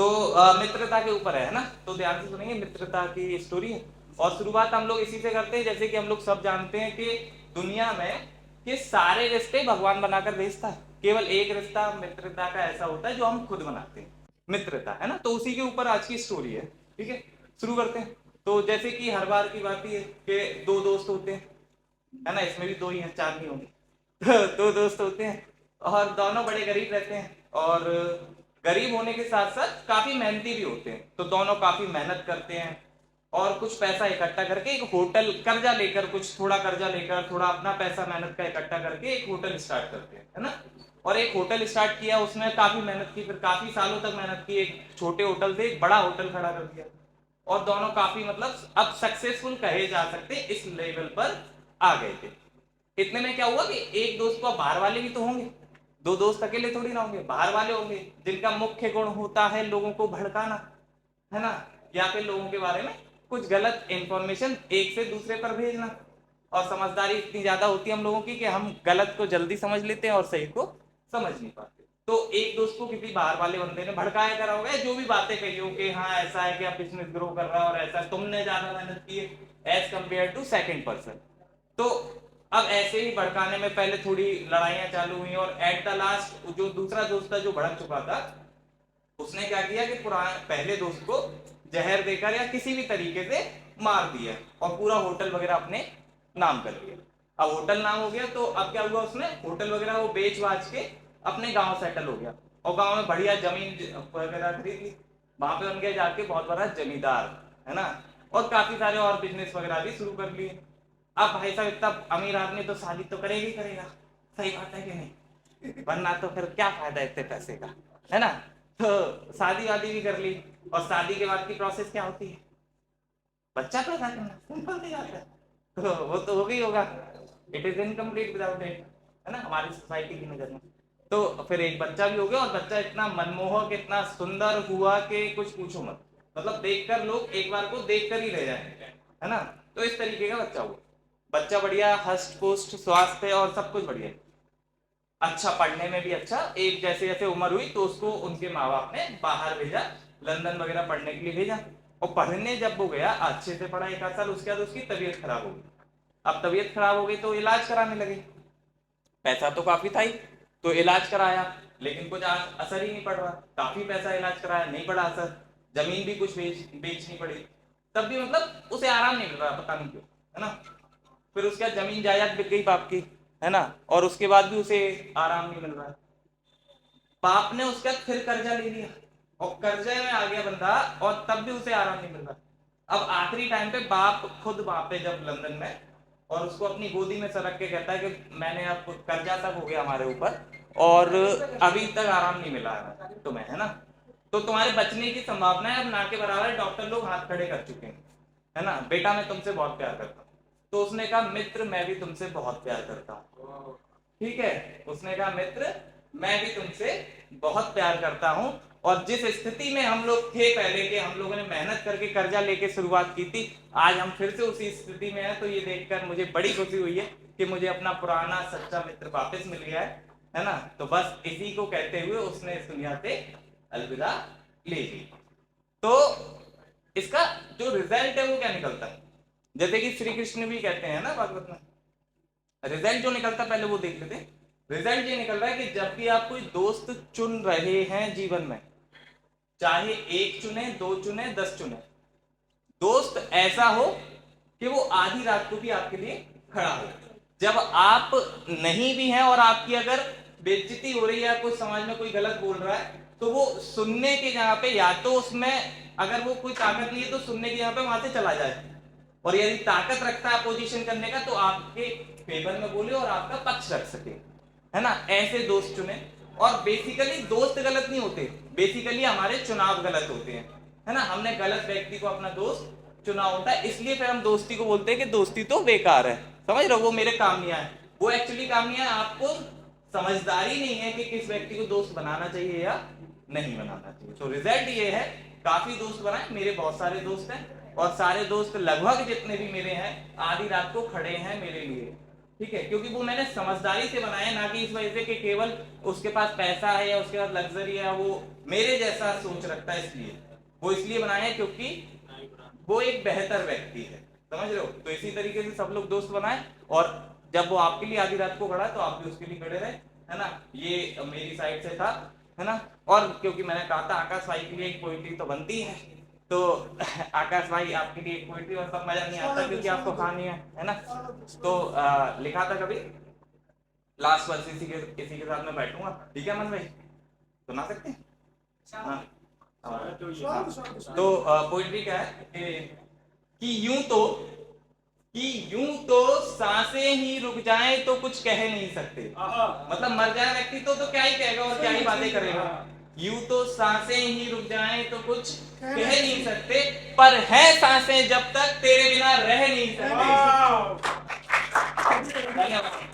तो मित्रता के ऊपर है ना, तो ध्यान से सुनेंगे, मित्रता की स्टोरी है। और शुरुआत हम लोग इसी से करते हैं, जैसे कि हम लोग सब जानते हैं कि दुनिया में कि सारे रिश्ते भगवान बनाकर भेजता है, केवल एक रिश्ता मित्रता का ऐसा होता है जो हम खुद बनाते हैं, मित्रता, है ना। तो उसी के ऊपर आज की स्टोरी है, ठीक है, शुरू करते हैं। तो जैसे कि हर बार की बात ही है कि दो दोस्त होते हैं, है ना, इसमें भी दो ही हैं, चार नहीं होंगे। तो दो दोस्त होते हैं और दोनों बड़े गरीब रहते हैं, और गरीब होने के साथ साथ काफी मेहनती भी होते हैं। तो दोनों काफी मेहनत करते हैं और कुछ पैसा इकट्ठा करके एक होटल, कर्जा लेकर, कुछ थोड़ा कर्जा लेकर, थोड़ा अपना पैसा मेहनत का इकट्ठा करके एक होटल स्टार्ट करते हैं, है ना। और एक होटल स्टार्ट किया, उसमें काफी मेहनत की, फिर काफी सालों तक मेहनत की, एक छोटे होटल से एक बड़ा होटल खड़ा कर दिया। और दोनों काफी मतलब अब सक्सेसफुल कहे जा सकते इस लेवल पर आ गए थे। इतने में क्या हुआ कि एक दोस्त को, बाहर वाले भी तो होंगे, दो दोस्त अकेले थोड़ी ना होंगे, बाहर वाले होंगे जिनका मुख्य गुण होता है लोगों को भड़काना, है ना, या फिर लोगों के बारे में कुछ गलत इंफॉर्मेशन एक से दूसरे पर भेजना। और समझदारी इतनी ज्यादा होती है हम लोगों की कि हम गलत को जल्दी समझ लेते हैं और सही को समझ नहीं पाते। तो एक दोस्त को किसी बाहर वाले बंदे ने भड़काया करा होगा, जो भी बातें कही हो कि हाँ ऐसा है कि आप बिजनेस ग्रो कर रहा है और ऐसा तुमने ज्यादा मेहनत की है as compare to second person. तो अब ऐसे ही भड़काने में पहले थोड़ी लड़ाइयां चालू हुई, और एट द लास्ट जो दूसरा दोस्त था जो भड़क चुका था, उसने क्या किया कि पुराने पहले दोस्त को जहर देकर या किसी भी तरीके से मार दिया और पूरा होटल वगैरह अपने नाम कर लिया। अब होटल नाम हो गया, तो अब क्या हुआ, उसने होटल वगैरह वो बेच बाच के अपने गांव सेटल हो गया, और गांव में बढ़िया जमीन वगैरह खरीद ली, वहां पे बन गया जाके बहुत बड़ा जमींदार, है ना। और काफी सारे और बिजनेस वगैरह भी शुरू कर लिए। अब भाई साहब इतना अमीर आदमी तो शादी तो करेगा ही करेगा, सही बात है कि नहीं, वरना तो फिर क्या फायदा इतने पैसे का, है ना। तो शादी वादी भी कर ली, और शादी के बाद की प्रोसेस क्या होती है, बच्चा पैदा करना, सिंपल सी बात है। तो वो तो हो गई होगा, it is incomplete without it, है ना, हमारी सोसाइटी की नजर में। तो फिर एक बच्चा भी हो गया, और बच्चा इतना मनमोहक, इतना सुंदर हुआ कि कुछ पूछो मत, मतलब देखकर लोग एक बार को देखकर ही रह जाए, है ना। तो इस तरीके का बच्चा हुआ, बच्चा बढ़िया, हष्ट पुष्ट, स्वास्थ्य और सब कुछ बढ़िया, अच्छा, पढ़ने में भी अच्छा। एक जैसे जैसे उम्र हुई तो उसको उनके माँ बाप ने बाहर भेजा, लंदन वगैरह पढ़ने के लिए भेजा। और पढ़ने जब वो गया, अच्छे से पढ़ा एक आध साल, उसके बाद उसकी तबीयत खराब हो गई। अब तबीयत खराब हो गई तो इलाज कराने लगे, पैसा तो काफी था ही, तो इलाज कराया, लेकिन कुछ असर ही नहीं पड़ रहा, काफी पैसा इलाज कराया, नहीं पड़ा असर, जमीन भी कुछ बेचनी पड़ी, तब भी मतलब उसे आराम नहीं मिल रहा, पता नहीं क्यों, है ना। फिर उसके बाद जमीन जायदाद बिक गई बाप की, है ना, और उसके बाद भी उसे आराम नहीं मिल रहा है। बाप ने उसके बाद फिर कर्जा ले लिया, और कर्जे में आ गया बंदा, और तब भी उसे आराम नहीं मिल रहा। अब आखिरी टाइम पे बाप खुद वहां पे जब लंदन में, और उसको अपनी गोदी में सरक के कहता है कि मैंने अब कर्जा तक हो गया हमारे ऊपर, और अभी तक आराम नहीं मिला है तुम्हें, है ना, तो तुम्हारे बचने की संभावना है अब ना के बराबर, डॉक्टर लोग हाथ खड़े कर चुके हैं, है ना, बेटा मैं तुमसे बहुत प्यार करता हूँ। तो उसने कहा मित्र मैं भी तुमसे बहुत प्यार करता हूँ, ठीक है, उसने कहा मित्र मैं भी तुमसे बहुत प्यार करता हूं, और जिस स्थिति में हम लोग थे पहले के, हम लोगों ने मेहनत करके कर्जा लेके शुरुआत की थी, आज हम फिर से उसी स्थिति में हैं, तो ये देखकर मुझे बड़ी खुशी हुई है कि मुझे अपना पुराना सच्चा मित्र वापस मिल गया है ना। तो बस इसी को कहते हुए उसने इस दुनिया से अलविदा ले ली। तो इसका जो रिजल्ट है वो क्या निकलता है, जैसे कि श्री कृष्ण भी कहते हैं ना भागवत में, रिजल्ट जो निकलता है पहले वो देख लेते हैं। रिजल्ट ये निकल रहा है कि जब भी आप कोई दोस्त चुन रहे हैं जीवन में, चाहे एक चुने, दो चुने, 10 चुने, दोस्त ऐसा हो कि वो आधी रात को भी आपके लिए खड़ा हो, जब आप नहीं भी हैं और आपकी अगर बेइज्जती हो रही है, कुछ समाज में कोई गलत बोल रहा है, तो वो सुनने के जगह पे, या तो उसमें अगर वो कोई ताकत नहीं है तो सुनने की जगह पे वहां से चला जाए, और यदि ताकत रखता है अपोजिशन करने का तो आपके फेवर में बोले और आपका पक्ष रख सके, है ना, ऐसे दोस्त चुने। और बेसिकली दोस्त गलत नहीं होते, बेसिकली हमारे चुनाव गलत होते हैं, है ना, हमने गलत व्यक्ति को अपना दोस्त चुना होता है, इसलिए फिर हम दोस्ती को बोलते हैं कि दोस्ती तो बेकार है, समझ रहे हो, वो मेरे काम नहीं आए, वो एक्चुअली काम नहीं आए, आपको समझदारी नहीं है कि किस व्यक्ति को दोस्त बनाना चाहिए या नहीं बनाना चाहिए। तो रिजल्ट ये है, काफी दोस्त बनाए, मेरे बहुत सारे दोस्त हैं, और सारे दोस्त लगभग जितने भी मेरे हैं आधी रात को खड़े हैं मेरे लिए, ठीक है, क्योंकि वो मैंने समझदारी से बनाया, ना कि इस वजह से कि केवल उसके पास पैसा है या उसके पास लग्जरी है, वो मेरे जैसा सोच रखता है, इसलिए वो इसलिए बनाया है क्योंकि वो एक बेहतर व्यक्ति है, समझ रहे हो। तो इसी तरीके से सब लोग दोस्त बनाए, और जब वो आपके लिए आधी रात को खड़ा तो आप भी उसके लिए खड़े रहे, है ना। ये मेरी साइड से था, है ना। और क्योंकि मैंने कहा था आकाश भाई के लिए एक पोइट्री तो बनती है, तो आकाश भाई आपके लिए एक पोइट्री, और सब मजा नहीं आता क्योंकि आपको कहानी है ना। तो लिखा था कभी, लास्ट वर्ष इसी के साथ मैं बैठूंगा, ठीक है मन भाई, सुना सकते हैं। हाँ, तो पोइट्री क्या है कि यूं तो सांसें ही रुक जाएं तो कुछ कह नहीं सकते, मतलब मर जाए व्यक्ति तो क्या ही कहेगा और क्या ही बातें करेगा। यूं तो सांसें ही रुक जाएं तो कुछ कह नहीं सकते, पर है सांसें जब तक तेरे बिना रह नहीं सकते। धन्यवाद।